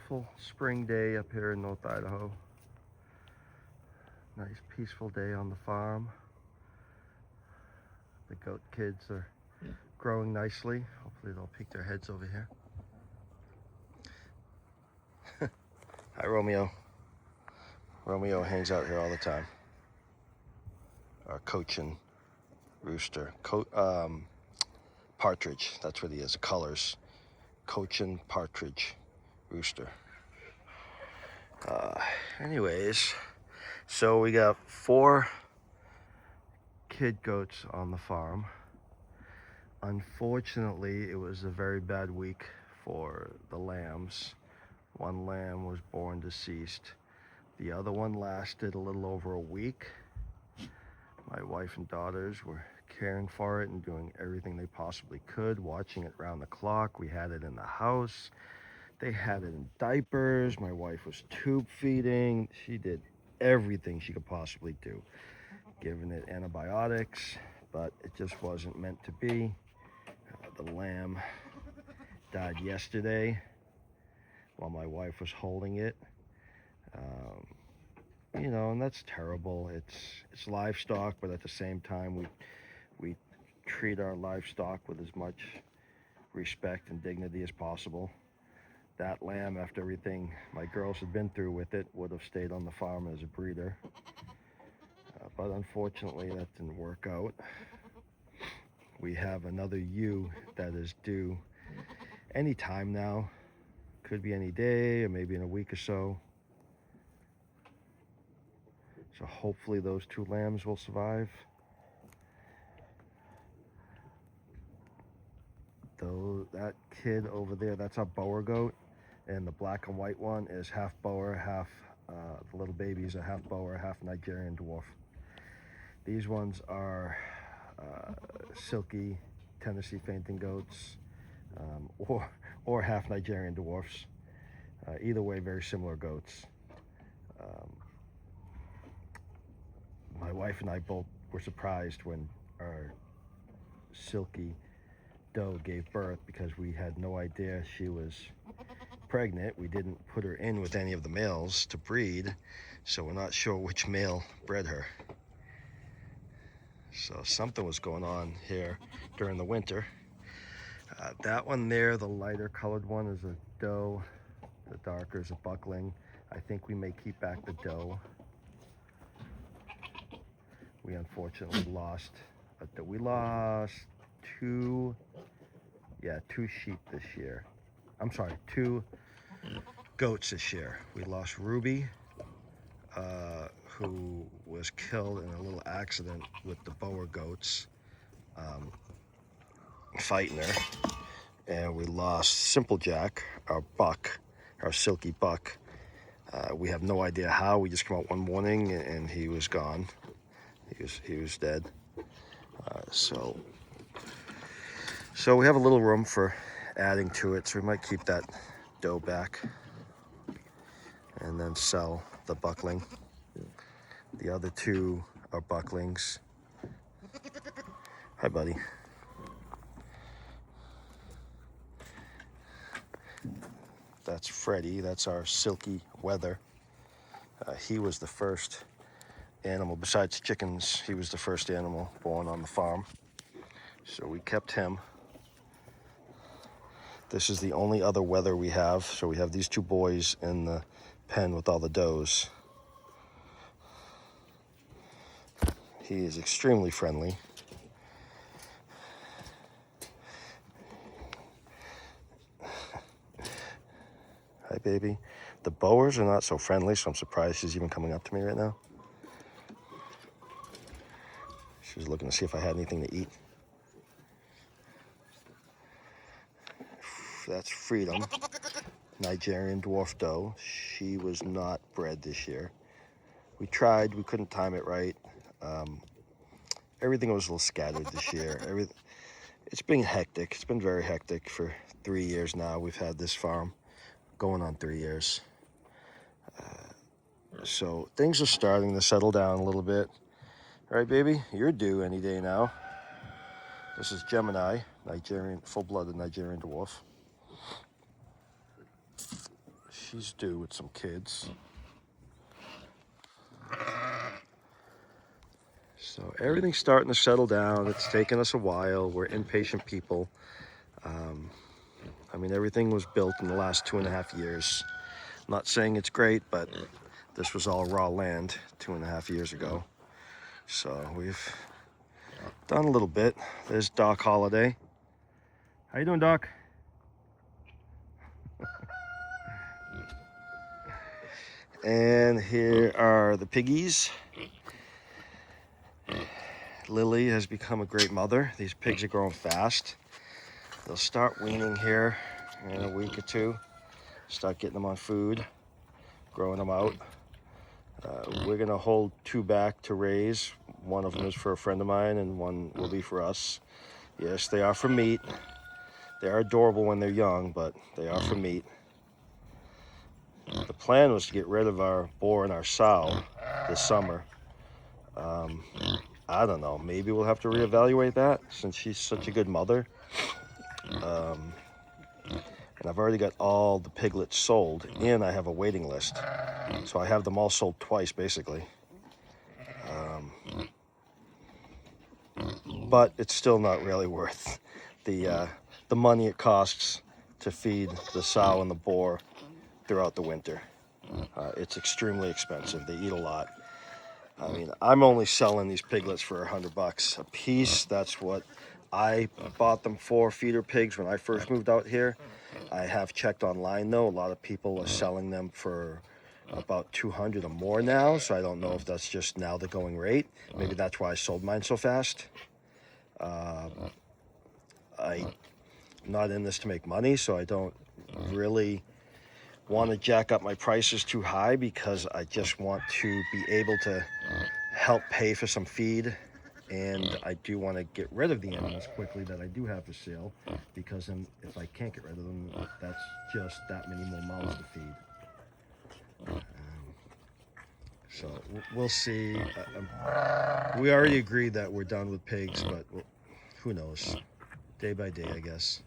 beautiful spring day up here in North Idaho. Nice peaceful day on the farm. The goat kids are growing nicely. Hopefully they'll peek their heads over here. Hi, Romeo. Romeo hangs out here all the time. Our Cochin rooster. Partridge, that's what he is. Colors. Cochin partridge rooster. Anyways, so we got 4 kid goats on the farm. Unfortunately, it was a very bad week for the lambs. One lamb was born deceased. The other one lasted a little over a week. My wife and daughters were caring for it and doing everything they possibly could, watching it round the clock. We had it in the house. They had it in diapers. My wife was tube feeding. She did everything she could possibly do, giving it antibiotics, but it just wasn't meant to be. The lamb died yesterday while my wife was holding it. You know, and that's terrible. It's livestock, but at the same time, we treat our livestock with as much respect and dignity as possible. That lamb, after everything my girls had been through with it, would have stayed on the farm as a breeder. But unfortunately, that didn't work out. We have another ewe that is due any time now. Could be any day or maybe in a week or so. So hopefully those 2 lambs will survive. Though that kid over there, that's our Boer goat. And the black and white one is half Boer, half, the little babies are half Boer, half Nigerian dwarf. These ones are silky Tennessee fainting goats, or half Nigerian dwarfs. Either way, very similar goats. My wife and I both were surprised when our silky doe gave birth because we had no idea she was pregnant. We didn't put her in with any of the males to breed, so we're not sure which male bred her. So something was going on here during the winter. That one there, the lighter colored one, is a doe. The darker is a buckling. I think we may keep back the doe. We unfortunately lost, we lost 2 sheep this year. I'm sorry, 2 goats this year. We lost Ruby, who was killed in a little accident with the Boer goats fighting her. And we lost Simple Jack, our buck, our silky buck. We have no idea how. We just came out one morning and he was gone. He was dead. So we have a little room for adding to it, so we might keep that doe back and then sell the buckling. The other 2 are bucklings. Hi, buddy. That's Freddie. That's our silky weather. He was the first animal, besides chickens, he was the first animal born on the farm. So we kept him. This is the only other weather we have. So we have these 2 boys in the pen with all the does. He is extremely friendly. Hi, baby. The Boers are not so friendly, so I'm surprised she's even coming up to me right now. She was looking to see if I had anything to eat. That's Freedom, Nigerian dwarf doe. She was not bred this year. We tried, we couldn't time it right. Everything was a little scattered this year. It's been hectic. It's been very hectic for 3 years now. We've had this farm going on 3 years. So things are starting to settle down a little bit. All right, baby, you're due any day now. This is Gemini, Nigerian, full-blooded Nigerian dwarf. she's due with some kids. So everything's starting to settle down. It's taken us a while. We're impatient people. I mean, everything was built in the last 2.5 years. I'm not saying it's great, but this was all raw land 2.5 years ago. So we've done a little bit. There's Doc Holiday. How you doing, Doc? And here are the piggies. Lily has become a great mother. These pigs are growing fast. They'll start weaning here in a week or two. Start getting them on food, growing them out. We're gonna hold 2 back to raise. One of them is for a friend of mine and one will be for us. Yes, they are for meat. They are adorable when they're young, but they are for meat. The plan was to get rid of our boar and our sow this summer. I don't know, maybe we'll have to reevaluate that since she's such a good mother. And I've already got all the piglets sold and I have a waiting list. So I have them all sold twice basically. But it's still not really worth the money it costs to feed the sow and the boar throughout the winter. It's extremely expensive. They eat a lot. I mean, I'm only selling these piglets for $100 a piece. That's what I bought them for, feeder pigs, when I first moved out here. I have checked online though. A lot of people are selling them for about $200 or more now. So I don't know if that's just now the going rate. Maybe that's why I sold mine so fast. I'm not in this to make money, so I don't really want to jack up my prices too high because I just want to be able to help pay for some feed, and I do want to get rid of the animals quickly that I do have for sale, because then if I can't get rid of them, that's just that many more mouths to feed. So we'll see. We already agreed that we're done with pigs, but who knows? Day by day, I guess.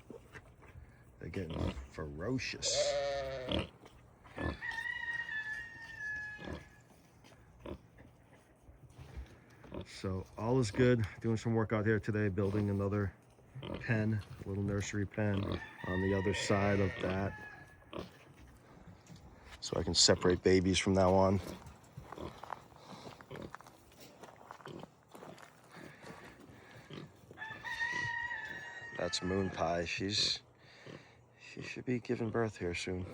They're getting ferocious. So all is good. Doing some work out here today, building another pen, a little nursery pen on the other side of that, so I can separate babies from now on. That's Moon Pie. She should be giving birth here soon.